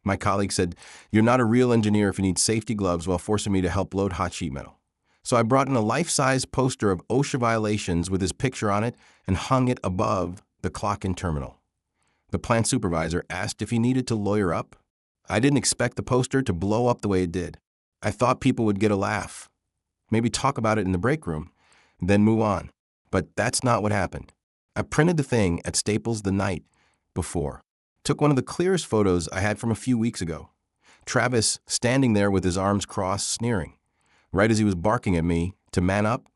My colleague said, "You're not a real engineer if you need safety gloves," while forcing me to help load hot sheet metal. So I brought in a life-size poster of OSHA violations with his picture on it and hung it above the clock-in terminal. The plant supervisor asked if he needed to lawyer up. I didn't expect the poster to blow up the way it did. I thought people would get a laugh, maybe talk about it in the break room, then move on. But that's not what happened. I printed the thing at Staples the night before. Took one of the clearest photos I had from a few weeks ago. Travis standing there with his arms crossed, sneering, right as he was barking at me to man up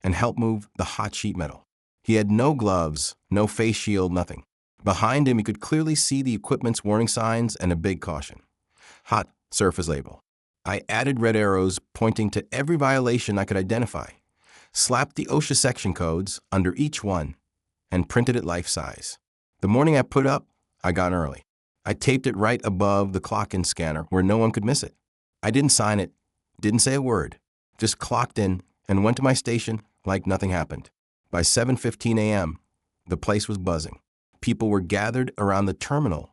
and help move the hot sheet metal. He had no gloves, no face shield, nothing. Behind him, he could clearly see the equipment's warning signs and a big caution. Hot surface label. I added red arrows pointing to every violation I could identify, slapped the OSHA section codes under each one, and printed it life-size. The morning I put up, I got early. I taped it right above the clock-in scanner where no one could miss it. I didn't sign it, didn't say a word, just clocked in and went to my station like nothing happened. By 7:15 a.m., the place was buzzing. People were gathered around the terminal,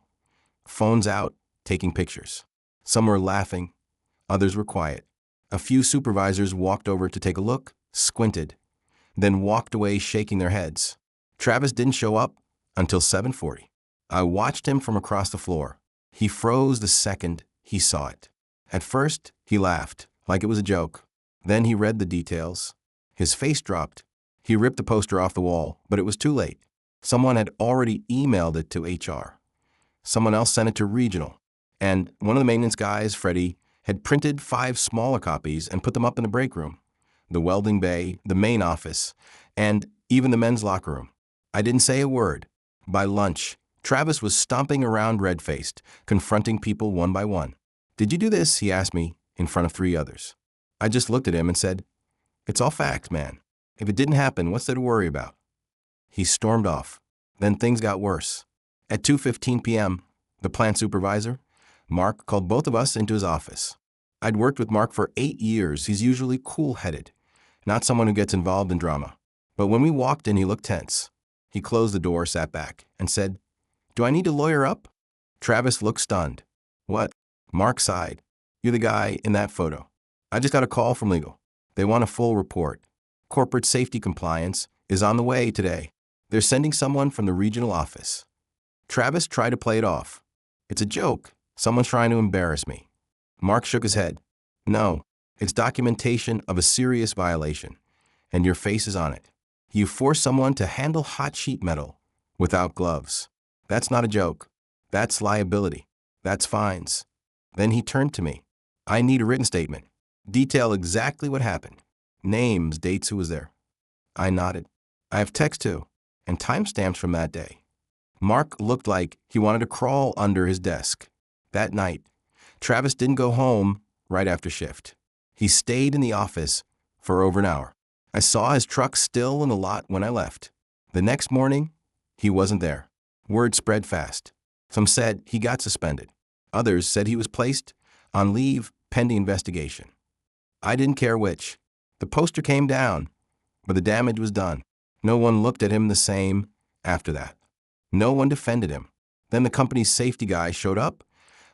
phones out, taking pictures. Some were laughing, others were quiet. A few supervisors walked over to take a look, squinted, then walked away shaking their heads. Travis didn't show up until 7:40. I watched him from across the floor. He froze the second he saw it. At first, he laughed, like it was a joke. Then he read the details. His face dropped. He ripped the poster off the wall, but it was too late. Someone had already emailed it to HR. Someone else sent it to regional. And one of the maintenance guys, Freddie, had printed 5 smaller copies and put them up in the break room, the welding bay, the main office, and even the men's locker room. I didn't say a word. By lunch, Travis was stomping around red-faced, confronting people one by one. "Did you do this?" he asked me in front of 3 others. I just looked at him and said, "It's all facts, man. If it didn't happen, what's there to worry about?" He stormed off. Then things got worse. At 2:15 p.m., the plant supervisor, Mark, called both of us into his office. I'd worked with Mark for 8 years. He's usually cool-headed, not someone who gets involved in drama. But when we walked in, he looked tense. He closed the door, sat back, and said, "Do I need to lawyer up?" Travis looked stunned. "What?" Mark sighed. "You're the guy in that photo. I just got a call from legal. They want a full report. Corporate safety compliance is on the way today. They're sending someone from the regional office." Travis tried to play it off. "It's a joke. Someone's trying to embarrass me." Mark shook his head. "No, it's documentation of a serious violation, and your face is on it. You forced someone to handle hot sheet metal without gloves. That's not a joke. That's liability. That's fines." Then he turned to me. "I need a written statement. Detail exactly what happened. Names, dates, who was there." I nodded. "I have text too, and timestamps from that day." Mark looked like he wanted to crawl under his desk. That night, Travis didn't go home right after shift. He stayed in the office for over an hour. I saw his truck still in the lot when I left. The next morning, he wasn't there. Word spread fast. Some said he got suspended. Others said he was placed on leave pending investigation. I didn't care which. The poster came down, but the damage was done. No one looked at him the same after that. No one defended him. Then the company's safety guy showed up,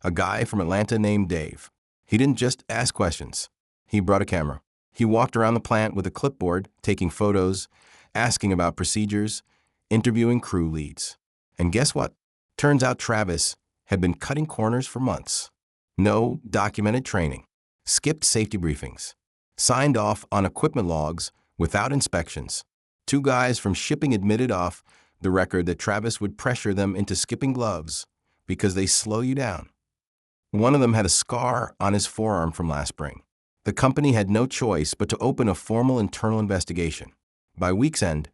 a guy from Atlanta named Dave. He didn't just ask questions. He brought a camera. He walked around the plant with a clipboard, taking photos, asking about procedures, interviewing crew leads. And guess what? Turns out Travis had been cutting corners for months. No documented training. Skipped safety briefings. Signed off on equipment logs without inspections. 2 guys from shipping admitted off the record that Travis would pressure them into skipping gloves because they slow you down. One of them had a scar on his forearm from last spring. The company had no choice but to open a formal internal investigation. By week's end,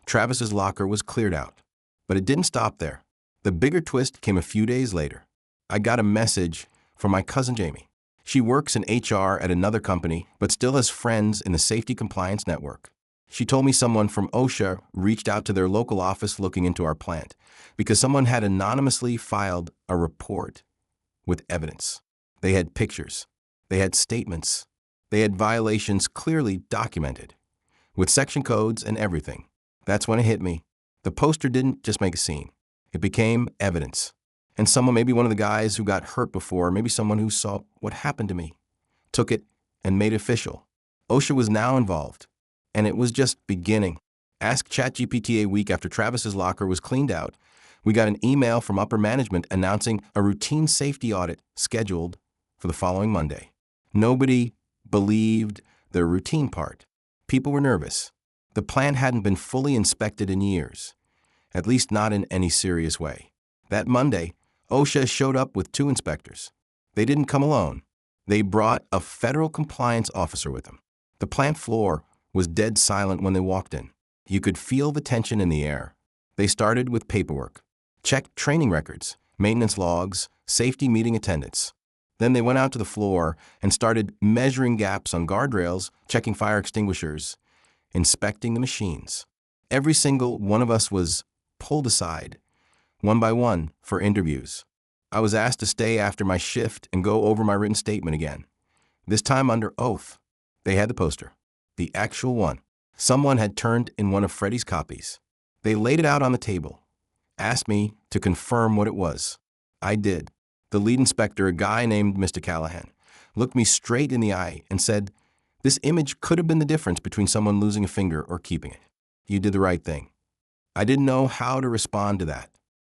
Travis's locker was cleared out. But it didn't stop there. The bigger twist came a few days later. I got a message from my cousin Jamie. She works in HR at another company, but still has friends in the safety compliance network. She told me someone from OSHA reached out to their local office looking into our plant because someone had anonymously filed a report with evidence. They had pictures. They had statements. They had violations clearly documented, with section codes and everything. That's when it hit me. The poster didn't just make a scene. It became evidence. And someone, maybe one of the guys who got hurt before, maybe someone who saw what happened to me, took it and made it official. OSHA was now involved, and it was just beginning. Ask ChatGPT a week after Travis's locker was cleaned out. We got an email from upper management announcing a routine safety audit scheduled for the following Monday. Nobody believed the routine part. People were nervous. The plant hadn't been fully inspected in years, at least not in any serious way. That Monday, OSHA showed up with 2 inspectors. They didn't come alone. They brought a federal compliance officer with them. The plant floor was dead silent when they walked in. You could feel the tension in the air. They started with paperwork, checked training records, maintenance logs, safety meeting attendance. Then they went out to the floor and started measuring gaps on guardrails, checking fire extinguishers, inspecting the machines. Every single one of us was pulled aside, one by one, for interviews. I was asked to stay after my shift and go over my written statement again. This time under oath. They had the poster, the actual one. Someone had turned in one of Freddie's copies. They laid it out on the table, asked me to confirm what it was. I did. The lead inspector, a guy named Mr. Callahan, looked me straight in the eye and said, "This image could have been the difference between someone losing a finger or keeping it. You did the right thing." I didn't know how to respond to that.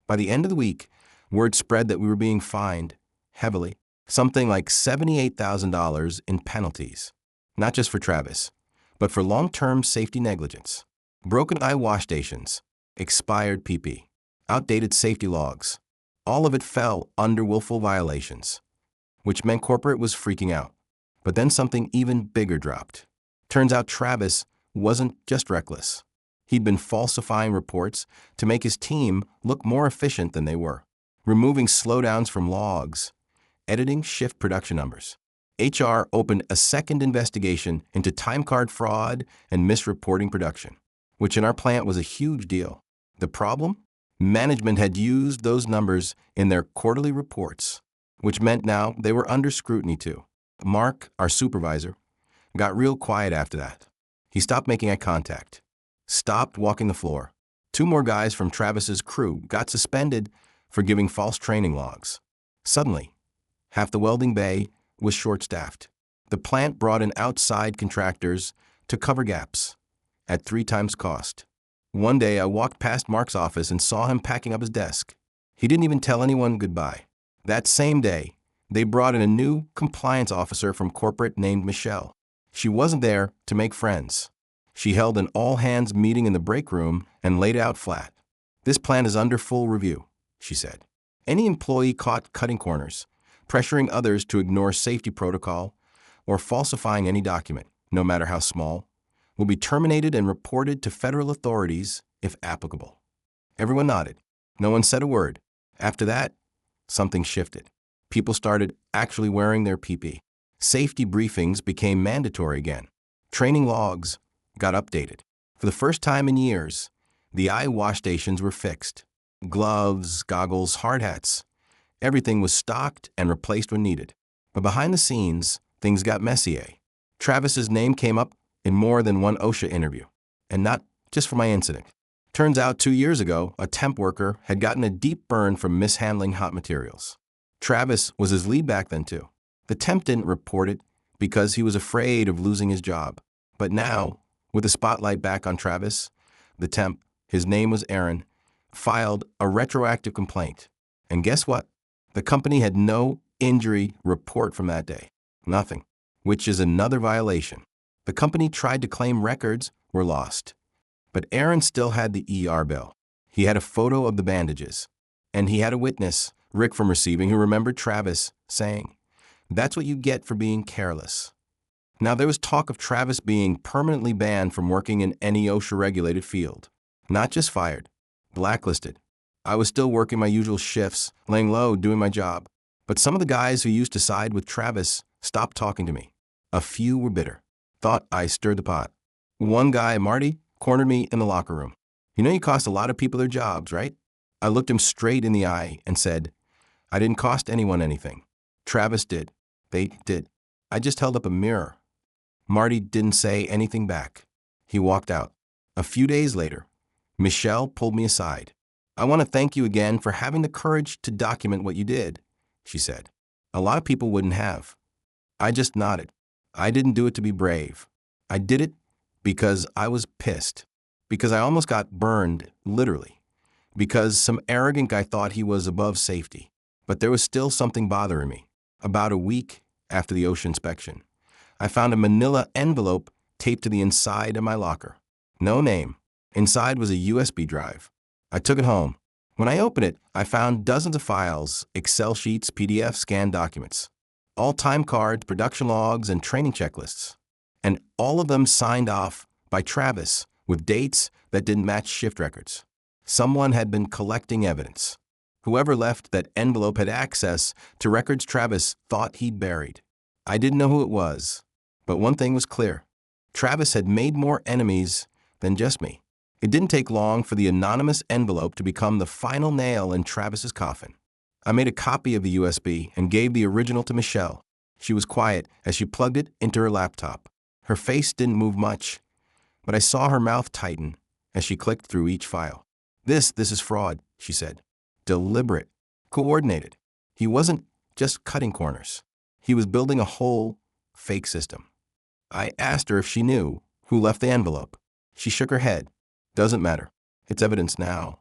By the end of the week, word spread that we were being fined heavily, something like $78,000 in penalties, not just for Travis, but for long-term safety negligence, broken eye wash stations, expired PP, outdated safety logs. All of it fell under willful violations, which meant corporate was freaking out. But then something even bigger dropped. Turns out Travis wasn't just reckless. He'd been falsifying reports to make his team look more efficient than they were, removing slowdowns from logs, editing shift production numbers. HR opened a second investigation into time card fraud and misreporting production, which in our plant was a huge deal. The problem? Management had used those numbers in their quarterly reports, which meant now they were under scrutiny too. Mark, our supervisor, got real quiet after that. He stopped making eye contact, stopped walking the floor. 2 more guys from Travis's crew got suspended for giving false training logs. Suddenly, half the welding bay was short-staffed. The plant brought in outside contractors to cover gaps at 3 times cost. One day, I walked past Mark's office and saw him packing up his desk. He didn't even tell anyone goodbye. That same day, they brought in a new compliance officer from corporate named Michelle. She wasn't there to make friends. She held an all-hands meeting in the break room and laid out flat. "This plant is under full review," she said. "Any employee caught cutting corners, pressuring others to ignore safety protocol, or falsifying any document, no matter how small, will be terminated and reported to federal authorities if applicable." Everyone nodded. No one said a word. After that, something shifted. People started actually wearing their PP. Safety briefings became mandatory again. Training logs got updated. For the first time in years, the eye wash stations were fixed. Gloves, goggles, hard hats. Everything was stocked and replaced when needed. But behind the scenes, things got messier. Travis's name came up in more than one OSHA interview, and not just for my incident. Turns out 2 years ago, a temp worker had gotten a deep burn from mishandling hot materials. Travis was his lead back then too. The temp didn't report it because he was afraid of losing his job. But now, with the spotlight back on Travis, the temp, his name was Aaron, filed a retroactive complaint. And guess what? The company had no injury report from that day. Nothing, which is another violation. The company tried to claim records were lost. But Aaron still had the ER bill. He had a photo of the bandages. And he had a witness, Rick from receiving, who remembered Travis saying, "That's what you get for being careless." Now there was talk of Travis being permanently banned from working in any OSHA-regulated field. Not just fired, blacklisted. I was still working my usual shifts, laying low, doing my job. But some of the guys who used to side with Travis stopped talking to me. A few were bitter. Thought I stirred the pot. One guy, Marty, cornered me in the locker room. "You know you cost a lot of people their jobs, right?" I looked him straight in the eye and said, "I didn't cost anyone anything. Travis did. They did. I just held up a mirror." Marty didn't say anything back. He walked out. A few days later, Michelle pulled me aside. I want to thank you again for having the courage to document what you did, she said. A lot of people wouldn't have. I just nodded. I didn't do it to be brave. I did it because I was pissed. Because I almost got burned, literally. Because some arrogant guy thought he was above safety. But there was still something bothering me. About a week after the OSHA inspection, I found a manila envelope taped to the inside of my locker. No name. Inside was a USB drive. I took it home. When I opened it, I found dozens of files, Excel sheets, PDF, scanned documents. All time cards, production logs, and training checklists. And all of them signed off by Travis with dates that didn't match shift records. Someone had been collecting evidence. Whoever left that envelope had access to records Travis thought he'd buried. I didn't know who it was, but one thing was clear. Travis had made more enemies than just me. It didn't take long for the anonymous envelope to become the final nail in Travis's coffin. I made a copy of the USB and gave the original to Michelle. She was quiet as she plugged it into her laptop. Her face didn't move much, but I saw her mouth tighten as she clicked through each file. This is fraud, she said. Deliberate, coordinated. He wasn't just cutting corners. He was building a whole fake system. I asked her if she knew who left the envelope. She shook her head. Doesn't matter. It's evidence now.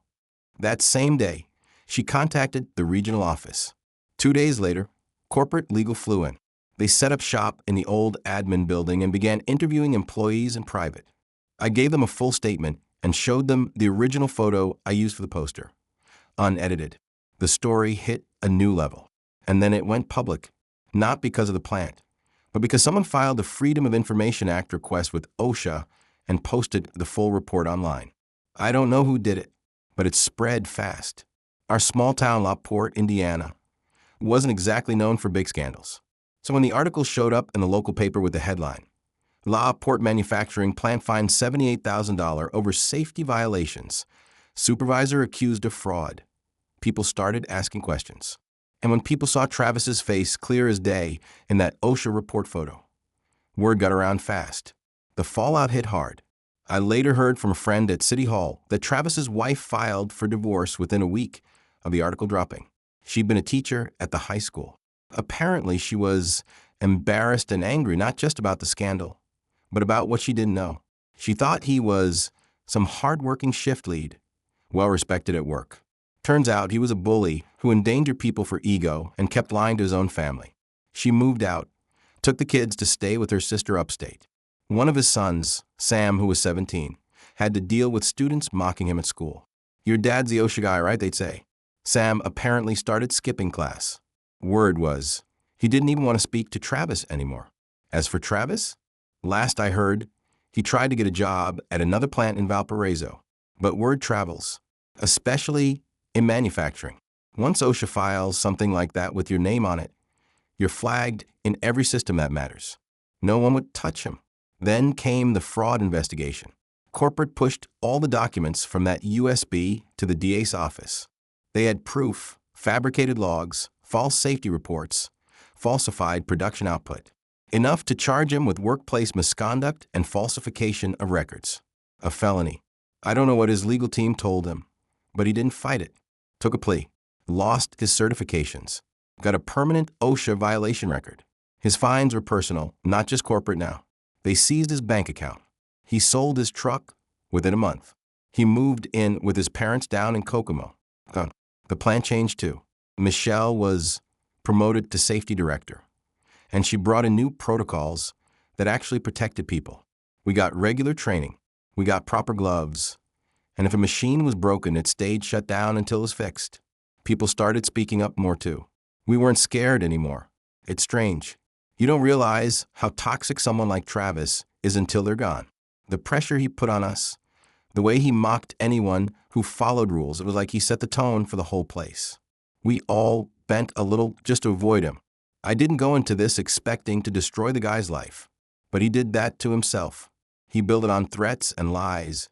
That same day, she contacted the regional office. 2 days later, corporate legal flew in. They set up shop in the old admin building and began interviewing employees in private. I gave them a full statement and showed them the original photo I used for the poster. Unedited. The story hit a new level. And then it went public, not because of the plant, but because someone filed a Freedom of Information Act request with OSHA and posted the full report online. I don't know who did it, but it spread fast. Our small town, LaPorte, Indiana, wasn't exactly known for big scandals. So when the article showed up in the local paper with the headline, LaPorte Manufacturing Plant fined $78,000 over safety violations, Supervisor accused of fraud, people started asking questions. And when people saw Travis's face clear as day in that OSHA report photo, word got around fast. The fallout hit hard. I later heard from a friend at City Hall that Travis's wife filed for divorce within a week of the article dropping. She'd been a teacher at the high school. Apparently, she was embarrassed and angry, not just about the scandal, but about what she didn't know. She thought he was some hard-working shift lead, well-respected at work. Turns out he was a bully who endangered people for ego and kept lying to his own family. She moved out, took the kids to stay with her sister upstate. One of his sons, Sam, who was 17, had to deal with students mocking him at school. Your dad's the OSHA guy, right? They'd say. Sam apparently started skipping class. Word was, he didn't even want to speak to Travis anymore. As for Travis, last I heard, he tried to get a job at another plant in Valparaiso. But word travels, especially in manufacturing. Once OSHA files something like that with your name on it, you're flagged in every system that matters. No one would touch him. Then came the fraud investigation. Corporate pushed all the documents from that USB to the DA's office. They had proof, fabricated logs, false safety reports, falsified production output. Enough to charge him with workplace misconduct and falsification of records. A felony. I don't know what his legal team told him, but he didn't fight it. Took a plea. Lost his certifications. Got a permanent OSHA violation record. His fines were personal, not just corporate now. They seized his bank account. He sold his truck within a month. He moved in with his parents down in Kokomo. The plan changed too. Michelle was promoted to safety director, and she brought in new protocols that actually protected people. We got regular training. We got proper gloves. And if a machine was broken, it stayed shut down until it was fixed. People started speaking up more too. We weren't scared anymore. It's strange. You don't realize how toxic someone like Travis is until they're gone. The pressure he put on us, the way he mocked anyone who followed rules, it was like he set the tone for the whole place. We all bent a little just to avoid him. I didn't go into this expecting to destroy the guy's life, but he did that to himself. He built it on threats and lies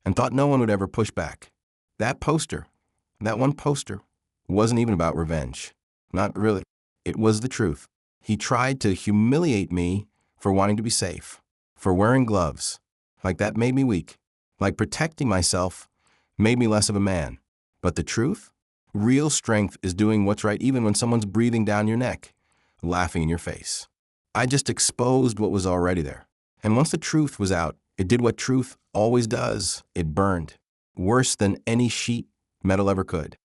and thought no one would ever push back. That one poster, wasn't even about revenge. Not really. It was the truth. He tried to humiliate me for wanting to be safe, for wearing gloves. Like that made me weak. Like protecting myself made me less of a man. But the truth? Real strength is doing what's right even when someone's breathing down your neck, laughing in your face. I just exposed what was already there. And once the truth was out, it did what truth always does. It burned. Worse than any sheet metal ever could.